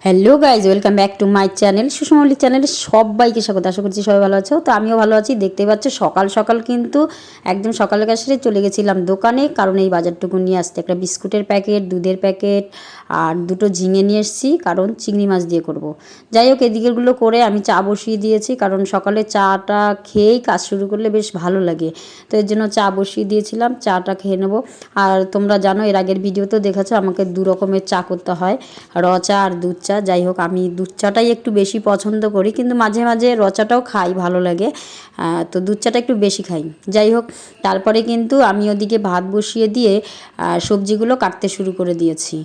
Hello guys, welcome back to my channel সুষমলি চ্যানেলে সবাইকে স্বাগত। আশা করছি সবাই ভালো আছো। তো আমিও ভালো আছি। দেখতেই পাচ্ছ সকাল সকাল কিন্তু একদম সকালের কাছে চলে গেছিলাম দোকানে, কারণ এই বাজারটুকু নিয়ে আসতে একটা বিস্কুটের প্যাকেট, দুধের প্যাকেট আর দুটো ঝিঙে নিয়ে এসেছি, কারণ চিংড়ি মাছ দিয়ে করব। যাই হোক, এদিকেগুলো করে আমি চা বসিয়ে দিয়েছি, কারণ সকালে চাটা খেয়েই কাজ শুরু করলে বেশ ভালো লাগে। তো এর জন্য চা বসিয়ে দিয়েছিলাম, চাটা খেয়ে নেবো। আর তোমরা জানো, এর আগের ভিডিওতেও দেখেছো আমাকে দু রকমের চা করতে হয়, র চা আর দুধ চা। যাই হোক, আমি দুধ চাটাই একটু বেশি পছন্দ করি, কিন্তু মাঝে মাঝে র চাটাও খাই, ভালো লাগে। তো দুধ চাটা একটু বেশি খাই। যাই হোক, তারপরে কিন্তু আমি ওদিকে ভাত বসিয়ে দিয়ে সবজিগুলো কাটতে শুরু করে দিয়েছি।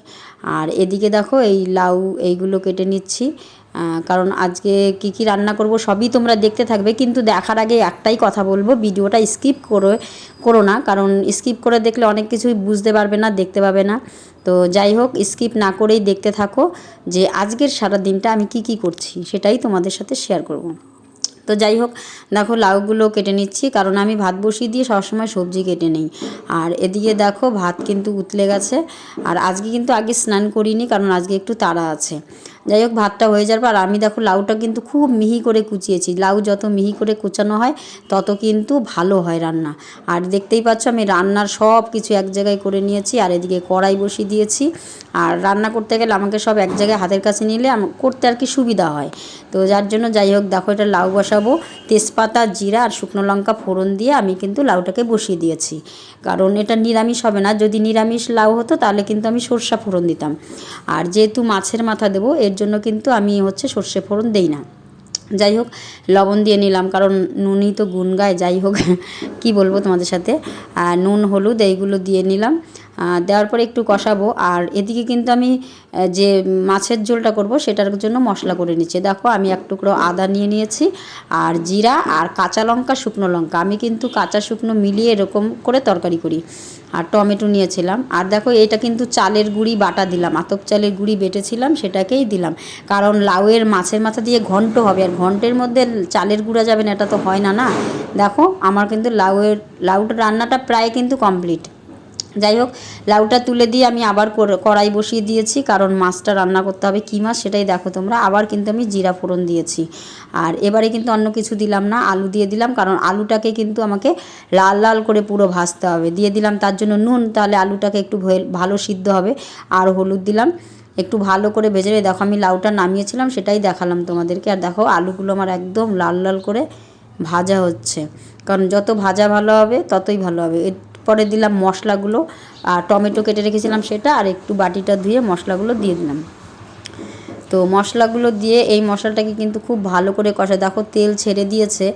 আর এদিকে দেখো, এই লাউ এইগুলো কেটে নিচ্ছি, কারণ আজকে কি কি রান্না করব সবই তোমরা দেখতে থাকবে। কিন্তু দেখার আগে একটাই কথা বলবো, ভিডিওটা স্কিপ করো না, কারণ স্কিপ করে দেখলে অনেক কিছুই বুঝতে পারবে না, দেখতে পাবে না। তো যাই হোক, স্কিপ না করেই দেখতে থাকো যে আজকের সারা দিনটা আমি কি কি করছি, সেটাই তোমাদের সাথে শেয়ার করব। তো যাই হোক, দেখো লাউগুলো কেটে নিচ্ছি, কারণ আমি ভাত বসিয়ে দিয়ে সবসময় সবজি কেটে নিই। আর এদিকে দেখো, ভাত কিন্তু উতলে গেছে। আর আজকে কিন্তু আগে স্নান করিনি, কারণ আজকে একটু তাড়া আছে। যাই হোক, ভাতটা হয়ে যাওয়ার পর আমি দেখো লাউটা কিন্তু খুব মিহি করে কুচিয়েছি। লাউ যত মিহি করে কুচানো হয় তত কিন্তু ভালো হয় রান্না। আর দেখতেই পাচ্ছ আমি রান্নার সব কিছু এক জায়গায় করে নিয়েছি। আর এদিকে কড়াই বসিয়ে দিয়েছি। আর রান্না করতে গেলে আমাকে সব এক জায়গায় হাতের কাছে নিলে করতে আর কি সুবিধা হয়। তো যার জন্য যাই হোক, দেখো এটা লাউ বসাবো। তেজপাতা, জিরা আর শুকনো লঙ্কা ফোড়ন দিয়ে আমি কিন্তু লাউটাকে বসিয়ে দিয়েছি, কারণ এটা নিরামিষ হবে না। যদি নিরামিষ লাউ হতো তাহলে কিন্তু আমি সরষা ফোড়ন দিতাম। আর যেহেতু মাছের মাথা দেবো, এর জন্য কিন্তু আমি সর্ষে ফোড়ন দেই না। যাই হোক, লবণ দিয়ে নিলাম, কারণ নুনই তো গুণ গায়। যাই হোক, কি বলবো তোমাদের সাথে, নুন হলুদ এইগুলো দিয়ে নিলাম। দেওয়ার পরে একটু কষাবো। আর এদিকে কিন্তু আমি যে মাছের ঝোলটা করব সেটার জন্য মশলা করে নিচ্ছি। দেখো, আমি এক টুকরো আদা নিয়ে নিয়েছি, আর জিরা আর কাঁচা লঙ্কা, শুকনো লঙ্কা। আমি কিন্তু কাঁচা শুকনো মিলিয়ে এরকম করে তরকারি করি। আর টমেটো নিয়েছিলাম। আর দেখো, এটা কিন্তু চালের গুঁড়ি বাটা দিলাম, আতপ চালের গুঁড়ি বেটেছিলাম, সেটাকেই দিলাম। কারণ লাউয়ের মাছের মাথা দিয়ে ঘন্ট হবে, আর ঘন্টের মধ্যে চালের গুঁড়া যাবে না, এটা তো হয় না। না, দেখো আমার কিন্তু লাউটা রান্নাটা প্রায় কিন্তু কমপ্লিট। যাই হোক, লাউটা তুলে দিয়ে আমি আবার কড়াই বসিয়ে দিয়েছি, কারণ মাছটা রান্না করতে হবে। কী মাছ সেটাই দেখো তোমরা। আবার কিন্তু আমি জিরা ফোড়ন দিয়েছি। আর এবারে কিন্তু অন্য কিছু দিলাম না, আলু দিয়ে দিলাম, কারণ আলুটাকে কিন্তু আমাকে লাল লাল করে পুরো ভাজতে হবে। দিয়ে দিলাম তার জন্য নুন, তাহলে আলুটাকে একটু ভালো সিদ্ধ হবে। আর হলুদ দিলাম, একটু ভালো করে ভেজে। দেখো, আমি লাউটা নামিয়েছিলাম, সেটাই দেখালাম তোমাদেরকে। আর দেখো, আলুগুলো আমার একদম লাল লাল করে ভাজা হচ্ছে, কারণ যত ভাজা ভালো হবে ততই ভালো হবে। পরে দিলাম মশলাগুলো, আর টমেটো কেটে রেখেছিলাম সেটা, আর একটু বাটিটা ধুয়ে মশলাগুলো দিয়ে দিলাম। তো মশলাগুলো দিয়ে এই মশলাটাকে কিন্তু খুব ভালো করে কষা। দেখো, তেল ছেড়ে দিয়েছে।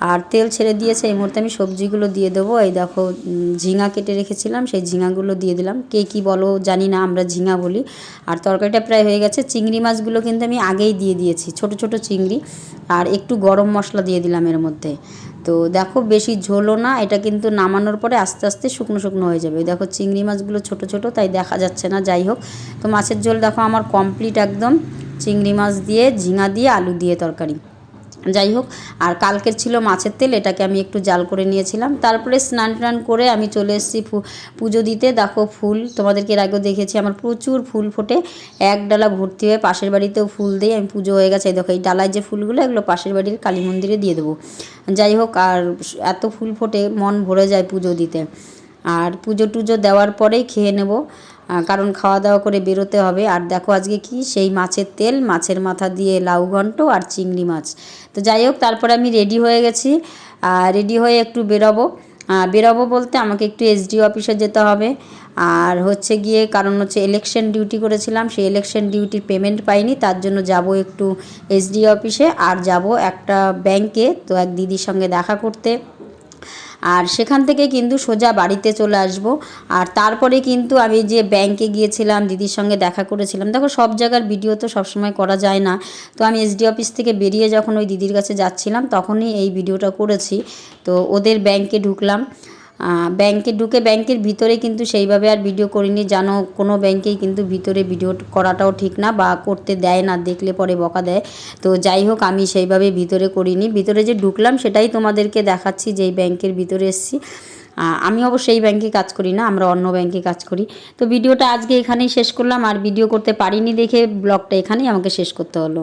আর তেল ছেড়ে দিয়েছে, এই মুহূর্তে আমি সবজিগুলো দিয়ে দেবো। এই দেখো, ঝিঙা কেটে রেখেছিলাম, সেই ঝিঙাগুলো দিয়ে দিলাম। কে কী বলো জানি না, আমরা ঝিঙা বলি। আর তরকারিটা প্রায় হয়ে গেছে। চিংড়ি মাছগুলো কিন্তু আমি আগেই দিয়ে দিয়েছি, ছোট ছোট চিংড়ি। আর একটু গরম মশলা দিয়ে দিলাম এর মধ্যে। তো দেখো, বেশি ঝোলও না, এটা কিন্তু নামানোর পরে আস্তে আস্তে শুকনো শুকনো হয়ে যাবে। দেখো, চিংড়ি মাছগুলো ছোট ছোট, তাই দেখা যাচ্ছে না। যাই হোক, তো মাছের ঝোল দেখো আমার কমপ্লিট একদম, চিংড়ি মাছ দিয়ে, ঝিঙা দিয়ে, আলু দিয়ে তরকারি। যাই হোক, আর কালকের ছিল মাছের তেল, এটাকে আমি একটু জাল করে নিয়েছিলাম। তারপরে স্নান টান করে আমি চলে এসেছি পুজো দিতে। দেখো, ফুল তোমাদেরকে এর আগেও দেখেছি, আমার প্রচুর ফুল ফোটে, এক ডালা ভর্তি হয়ে। পাশের বাড়িতেও ফুল দিই আমি। পুজো হয়ে গেছে, দেখো এই ডালায় যে ফুলগুলো, এগুলো পাশের বাড়ির কালী মন্দিরে দিয়ে দেবো। যাই হোক, আর এত ফুল ফোটে, মন ভরে যায় পুজো দিতে। আর পুজো টুজো দেওয়ার পরেই খেয়ে নেব, কারণ খাওয়া দাওয়া করে বেরোতে হবে। আর দেখো, আজকে কি সেই মাছের তেল, মাছের মাথা দিয়ে লাউ ঘন্ট আর চিংড়ি মাছ। তো যাই হোক, তারপরে আমি রেডি হয়ে গেছি। রেডি হয়ে একটু বেরোবো বলতে আমাকে একটু এসডিও অফিসে যেতে হবে। আর গিয়ে, কারণ ইলেকশন ডিউটি করেছিলাম, সেই ইলেকশন ডিউটির পেমেন্ট পাইনি, তার জন্য যাব একটু এসডিও অফিসে। আর যাব একটা ব্যাংকে, তো এক দিদির সঙ্গে দেখা করতে। আর সেখান থেকে কিন্তু সোজা বাড়িতে চলে আসব। আর তারপরে কিন্তু আমি যে ব্যাংকে গিয়েছিলাম, দিদির সঙ্গে দেখা করেছিলাম। দেখো, সব জায়গার ভিডিও তো সবসময় করা যায় না। তো আমি এসডি অফিস থেকে বেরিয়ে যখন ওই দিদির কাছে যাচ্ছিলাম, তখনই এই ভিডিওটা করেছি। তো ওদের ব্যাংকে ঢুকলাম। ব্যাংকে ঢুকে ব্যাংকের ভিতরে কিন্তু সেইভাবে আর ভিডিও করিনি। জানো, কোনো ব্যাংকেই কিন্তু ভিতরে ভিডিও করাটাও ঠিক না, বা করতে দেয় না, দেখলে পরে বকা দেয়। তো যাই হোক, আমি সেইভাবে ভিতরে করিনি। ভিতরে যে ঢুকলাম সেটাই তোমাদেরকে দেখাচ্ছি, যেই ব্যাংকের ভিতরে এসেছি। আমি অবশ্য এই ব্যাংকে কাজ করি না, আমরা অন্য ব্যাংকে কাজ করি। তো ভিডিওটা আজকে এখানেই শেষ করলাম, আর ভিডিও করতে পারিনি দেখে ব্লগটা এখানেই আমাকে শেষ করতে হলো।